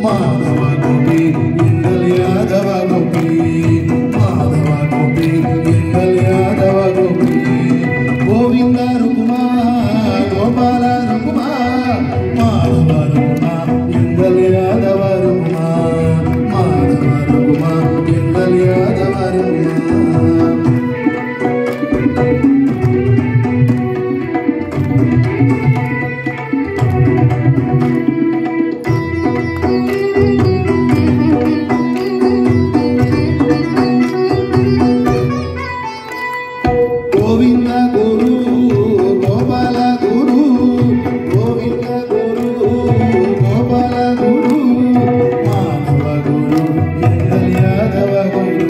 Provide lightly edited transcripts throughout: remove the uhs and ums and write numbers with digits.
మాధవ గోపి ఎంగల్ యాదవ గోపి మాధవ గోపి ఎంగల్ యాదవ గోపి గోవింద రుకుమా గోపాల రుకుమా మాధవ రుకుమా ఎంగల్ యాదవ రుకుమా మాధవ రుకుమా ఎంగల్ యాదవ రుకుమా గోవింద గురు గోపాల గురు గోవింద గురు గోపాల గురు మాధవ గురు ఎంగల్ యాదవ గురు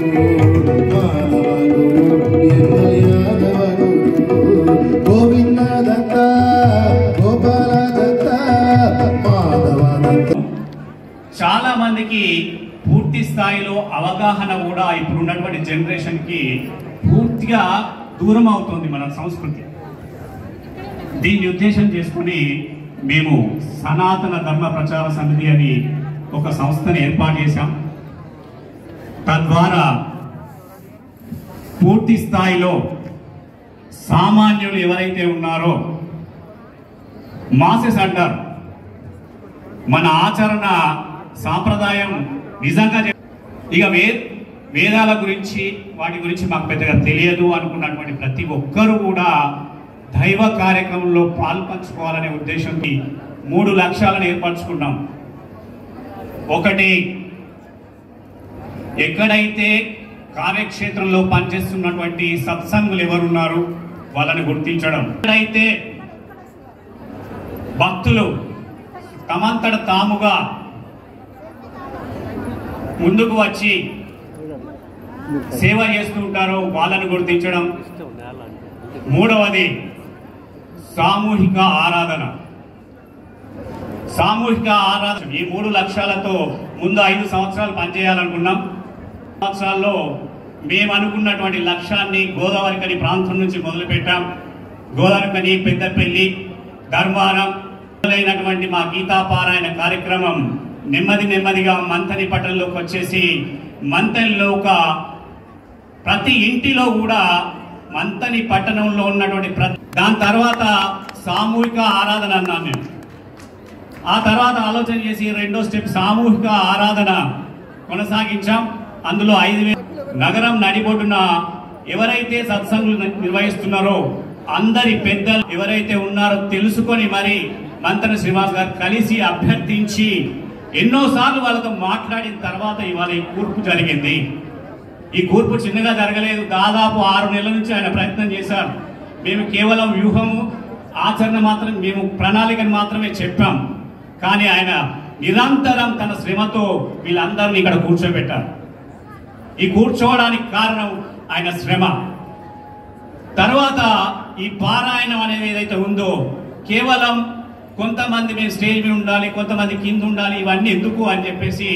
మాధవ గురు ఎంగల్ యాదవ గురు గోవింద దత్త గోపాల దత్త మాధవ దత్త. చాలా మందికి పూర్తి స్థాయిలో అవగాహన కూడా ఇప్పుడు ఉన్నటువంటి జనరేషన్ కి పూర్తిగా దూరం అవుతుంది మన సంస్కృతి. దీన్ని ఉద్దేశం చేసుకుని మేము సనాతన ధర్మ ప్రచార సమితి అని ఒక సంస్థను ఏర్పాటు చేశాం. తద్వారా పూర్తి స్థాయిలో సామాన్యులు ఎవరైతే ఉన్నారో మాసెస్ అంటారు, మన ఆచరణ సాంప్రదాయం నిజంగా ఇక వేదాల గురించి వాటి గురించి మాకు పెద్దగా తెలియదు అనుకున్నటువంటి ప్రతి ఒక్కరూ కూడా దైవ కార్యక్రమంలో పాల్పంచుకోవాలనే ఉద్దేశంతో 3 లక్ష్యాలను ఏర్పరచుకున్నాం. ఒకటి, ఎక్కడైతే కార్యక్షేత్రంలో పనిచేస్తున్నటువంటి సత్సంగులు ఎవరున్నారు వాళ్ళని గుర్తించడం, ఎక్కడైతే భక్తులు తమంతట తాముగా ముందుకు వచ్చి సేవ చేస్తూ ఉంటారో వాళ్ళను గుర్తించడం. మూడవది సామూహిక ఆరాధన. సామూహిక ఆరాధన ఈ 3 లక్ష్యాలతో ముందు 5 సంవత్సరాలు పనిచేయాలనుకున్నాం. సంవత్సరాల్లో మేము అనుకున్నటువంటి లక్ష్యాన్ని గోదావరికని ప్రాంతం నుంచి మొదలుపెట్టాం. గోదావరికని, పెద్దపల్లి, ధర్మారం మొదలైనటువంటి మా గీతాపారాయణ కార్యక్రమం నెమ్మదిగా మంతని పట్టణంలోకి వచ్చేసి మంతనిలో ఒక ప్రతి ఇంటిలో కూడా మంతని పట్టణంలో ఉన్నటువంటి దాని తర్వాత సామూహిక ఆరాధన అన్నాను నేను. ఆ తర్వాత ఆలోచన చేసి రెండో స్టెప్ సామూహిక ఆరాధన కొనసాగించాం. అందులో 5,000 నగరం నడిబొడ్డున ఎవరైతే సత్సంగులు నిర్వహిస్తున్నారో అందరి పెద్దలు ఎవరైతే ఉన్నారో తెలుసుకొని మరి మంతన శ్రీనివాస్ గారు కలిసి అభ్యర్థించి ఎన్నోసార్లు వాళ్ళతో మాట్లాడిన తర్వాత ఇవాళ ఈ కూర్పు జరిగింది. ఈ కూర్పు చిన్నగా జరగలేదు. దాదాపు 6 నెలల నుంచి ఆయన ప్రయత్నం చేశారు. మేము కేవలం వ్యూహము ఆచరణ మాత్రం, మేము ప్రణాళికను మాత్రమే చెప్పాం. కానీ ఆయన నిరంతరం తన శ్రమతో వీళ్ళందరినీ ఇక్కడ కూర్చోబెట్టారు. ఈ కూర్చోవడానికి కారణం ఆయన శ్రమ. తర్వాత ఈ పారాయణం అనేది ఏదైతే ఉందో కేవలం కొంతమంది మేము స్టేజ్ మీద ఉండాలి, కొంతమంది కింద ఉండాలి, ఇవన్నీ ఎందుకు అని చెప్పేసి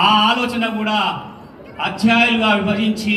ఆ ఆలోచన కూడా అధ్యాయులుగా విభజించి